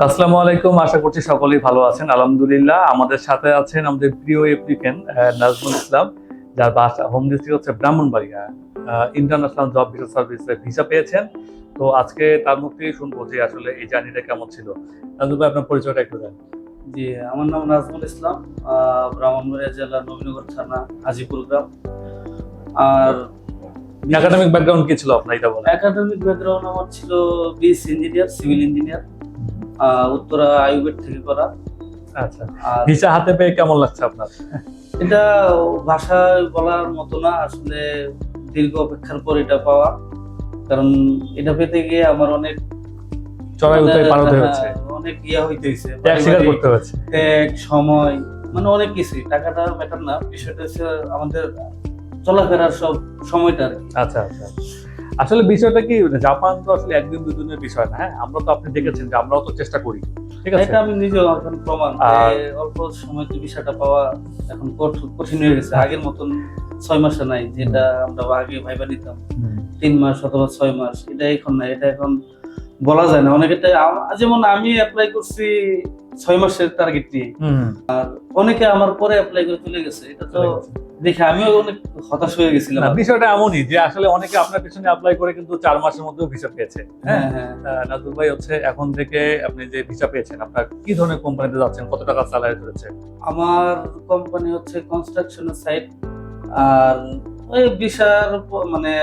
আসসালামু আলাইকুম, আশা করছি সকলেই ভালো আছেন। আলহামদুলিল্লাহ। আমাদের সাথে আছেন আমাদের প্রিয় অ্যাপ্লিকেন্ট নাজমুল ইসলাম, যার বাসা হোম ডিস্ট্রিক্ট হচ্ছে ব্রাহ্মণবাড়িয়া। ইন্টারন্যাশনাল জব ভিসা সার্ভিসে ভিসা পেয়েছেন। তো আজকে তার মুখ থেকেই শুনবো যে আসলে এই জার্নিটা কেমন ছিল। নাজমুল ভাই, আপনার পরিচয়টা একটু দেন। জি, আমার নাম নাজমুল ইসলাম। ব্রাহ্মণবাড়িয়া জেলার নবীনগর থানা হাজিপুর গ্রাম। আর একাডেমিক ব্যাকগ্রাউন্ড কি ছিল আপনার, এটা বলেন। একাডেমিক ব্যাকগ্রাউন্ড আমার ছিল BSc engineer, civil engineer, Uttara IUBAT থেকে করা। আচ্ছা, আর ভিসা হাতে পেয়ে কেমন লাগছে আপনার? এটা ভাষায় বলার মতো না, আসলে দীর্ঘ অপেক্ষার পর এটা পাওয়া। কারণ এটা পেতে গিয়ে আমার অনেক চড়াই উতরাই পার হতে হচ্ছে, অনেক ইয়া হইতেছে, ত্যাগ স্বীকার করতে হচ্ছে। ত্যাগ, সময়, মানে অনেক কিছুই। টাকাটা ম্যাটার না, বিষয়টা হচ্ছে আমাদের চলাফেরার সব সময়টা আর কি। আচ্ছা আচ্ছা, আসলে বিষয়টা কি, জাপান তো আসলে একদিন দুদিনের বিষয় না। হ্যাঁ, আমরা তো, আপনি দেখেছেন যে আমরাও তো চেষ্টা করি, ঠিক আছে। এটা আমি নিজেও এখন প্রমাণ যে অল্প সময়তে বিষয়টা পাওয়া এখন কঠিন হয়ে গেছে। আগের মতন 6 মাসে নাই, যেটা আমরা আগে ভাইবা নিতাম 3 মাস অথবা 6 মাস। এটা এখন না, এটা এখন বলা যায় না। অনেকে যেমন আমি অ্যাপ্লাই করছি 6 মাসের টার্গেট নিয়ে, অনেকে আমার পরে অ্যাপ্লাই করে চলে গেছে। এটা তো দেখে আমিও অনেক হতাশ হয়ে গেছিলাম। বিষয়টা এমনই যে আসলে অনেকে আপনার পিছনে অ্যাপ্লাই করে কিন্তু 4 মাসের মধ্যেও ভিসা পেয়েছে। হ্যাঁ, নাজমুল ভাই হচ্ছে এখন থেকে আপনি যে ভিসা পেয়েছেন, আপনার কি ধরনের কোম্পানিতে যাচ্ছেন, কত টাকা স্যালারি ধরেছে? আমার কোম্পানি হচ্ছে কনস্ট্রাকশনের সাইট। আর ওই ভিসার মানে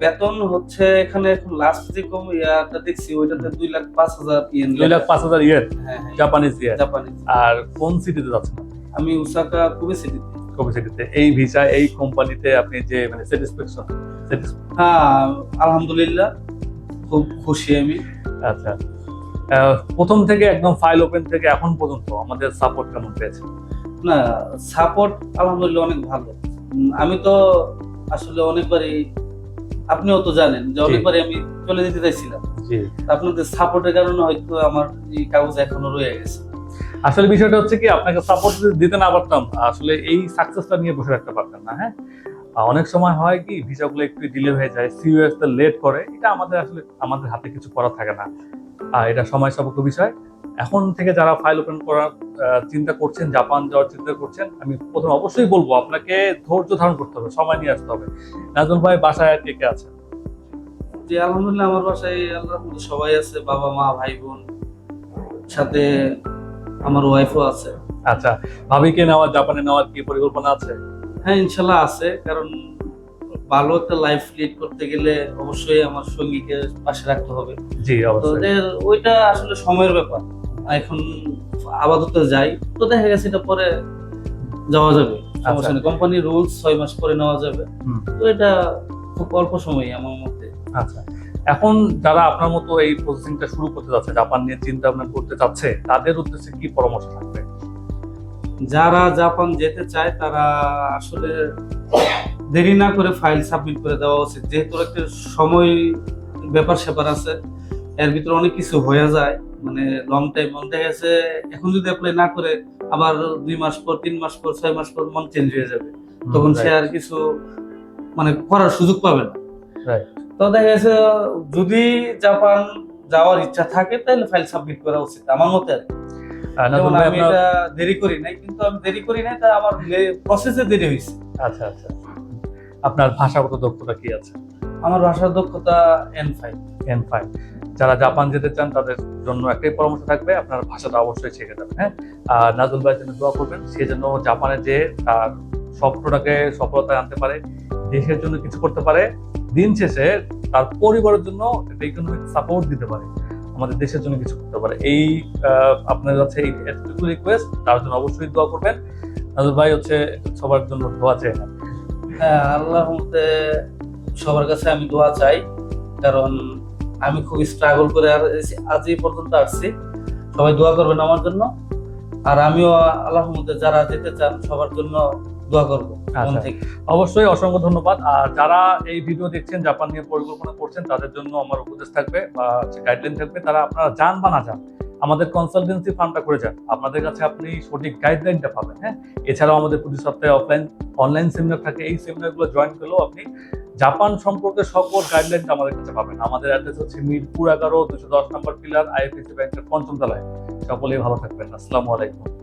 বেতন হচ্ছে এখানে এখন লাস্ট যে কম ইয়াটা দেখছি ওইটাতে 2,05,000 ইয়েন। 2,05,000 ইয়েন, হ্যাঁ, জাপানিজ ইয়েন। জাপানিজ। আর কোন সিটিতে যাচ্ছেন? আমি ওসাকা কোবে সিটিতে। কোবে সিটিতে। এই ভিসা, এই কোম্পানিতে আপনি যে মানে স্যাটিসফ্যাকশন? হ্যাঁ, আলহামদুলিল্লাহ, খুব খুশি আমি। আচ্ছা, প্রথম থেকে একদম ফাইল ওপেন থেকে এখন পর্যন্ত আমাদের সাপোর্ট কেমন পেয়েছে? না, সাপোর্ট আলহামদুলিল্লাহ অনেক ভালো। আমি তো আসলে অনেকবারই, আপনিও তো জানেন যে অনেকবারই আমি চলে যেতে চাইছিলাম। জি, আপনাদের সাপোর্টের কারণে হয়তো আমার এই কাগজ এখনো রয়ে গেছে। আসলে বিষয়টা হচ্ছে কি, আপনাকে সাপোর্ট দিতে না পারতাম, আসলে এই সাকসেসটা নিয়ে বসে রাখতে পারতাম না। হ্যাঁ, অনেক সময় হয় কি, ভিসাগুলো একটু ডিলে হয়ে যায়, সিইউএস লেট করে, এটা আমাদের আসলে আমাদের হাতে কিছু করা থাকে না। এটা সময় সাপেক্ষ বিষয়। এখন থেকে যারা ফাইল ওপেন করার চিন্তা করছেন, জাপান যাওয়ার চিন্তা করছেন, আমি প্রথমে অবশ্যই বলবো আপনাকে ধৈর্য ধারণ করতে হবে, সময় নিয়ে আসতে হবে। নাজমুল ভাই, বাসায় কে কে আছেন? যে আলহামদুলিল্লাহ আমার বাসায় আল্লাহর রহমতে সবাই আছে, বাবা মা ভাই বোন, সাথে আমার ওয়াইফও আছে। আচ্ছা, ভাবিকে নেওয়ার, জাপানে নেওয়ার কি পরিকল্পনা আছে? হ্যাঁ, ইনশাল্লাহ আছে। কারণ ভালো একটা লাইফ লিড করতে গেলে অবশ্যই আমার সঙ্গীকে পাশে রাখতে হবে। জি, অবশ্যই। ওইটা আসলে সময়ের ব্যাপার। এখন আপাতত যাই, তো দেখা গেছে এটা পরে যাওয়া যাবে, সমস্যা নেই। কোম্পানির রুলস 6 মাস পরে নেওয়া যাবে, তো এটা খুব অল্প সময় আমার মধ্যে। আচ্ছা, এখন যারা আপনার মতো এই প্রসেসিংটা শুরু করতে যাচ্ছে, জাপান নিয়ে চিন্তা ভাবনা করতে চাচ্ছে, তাদের উদ্দেশ্যে কি পরামর্শ থাকবে? যারা জাপান যেতে চায় তারা আসলে দেরি না করে ফাইল সাবমিট করে দেওয়া উচিত। যেহেতু একটা সময় ব্যাপার স্যাপার আছে, এর ভিতরে অনেক কিছু হয়ে যায়, মানে লং টাইম। মন দেখা গেছে এখন যদি অ্যাপ্লাই না করে আবার 2 মাস পর, 3 মাস পর, 6 মাস পর মন চেঞ্জ হয়ে যাবে, তখন সে আর কিছু মানে করার সুযোগ পাবে না। তো দেখা গেছে যদি জাপান যাওয়ার ইচ্ছা থাকে তাহলে ফাইল সাবমিট করা উচিত আমার মতে। যেমন আমি এটা দেরি করি নাই, কিন্তু আমি দেরি করি নাই, তা আমার প্রসেসে দেরি হয়েছে। আচ্ছা আচ্ছা, আপনার ভাষাগত দক্ষতা কি আছে? আমার ভাষার দক্ষতা N5। N5। যারা জাপান যেতে চান তাদের জন্য একটাই পরামর্শ থাকবে, আপনার ভাষাটা অবশ্যই শিখে যাবেন। হ্যাঁ, নাজুল ভাইয়ের জন্য দোয়া করবেন, সে যেন জাপানে যে তার স্বপ্নটাকে সফলতায় আনতে পারে, দেশের জন্য কিছু করতে পারে, দিন শেষে তার পরিবারের জন্য একটা ইকোনমিক সাপোর্ট দিতে পারে, আমাদের দেশের জন্য কিছু করতে পারে। এই আপনার কাছে এই এতটুকু রিকোয়েস্ট, তার জন্য অবশ্যই দোয়া করবেন। নাজুল ভাই হচ্ছে সবার জন্য দোয়া চাই। হ্যাঁ, আল্লাহর রহমতে সবার কাছে আমি দোয়া চাই, কারণ আমি খুব স্ট্রাগল করে আজ এই পর্যন্ত আসছি। সবাই দোয়া করবেন আমার জন্য, আর আমিও আল্লাহর রহমতে যারা যেতে চান সবার জন্য দোয়া করবো মন থেকে। অবশ্যই, অসংখ্য ধন্যবাদ। আর যারা এই ভিডিও দেখছেন, জাপান নিয়ে পরিকল্পনা করছেন, তাদের জন্য আমার উপদেশ থাকবে বা গাইডলাইন থাকবে, তারা আপনারা যান বা না যান, আমাদের কনসালটেন্সি ফার্মটা করে যান। আপনাদের কাছে আপনি সঠিক গাইডলাইনটা পাবেন। হ্যাঁ, এছাড়াও আমাদের প্রতি সপ্তাহে অনলাইন সেমিনার থাকে, এই সেমিনারগুলো জয়েন করলেও আপনি জাপান সম্পর্কে সকল গাইডলাইন আমাদের কাছে পাবেন। আমাদের অ্যাড্রেস হচ্ছে মিরপুর 11 210 নম্বর পিলার, আইএফএসি ব্যাংকের 5ম তলায়। সকলেই ভালো থাকবেন। আসসালামু আলাইকুম।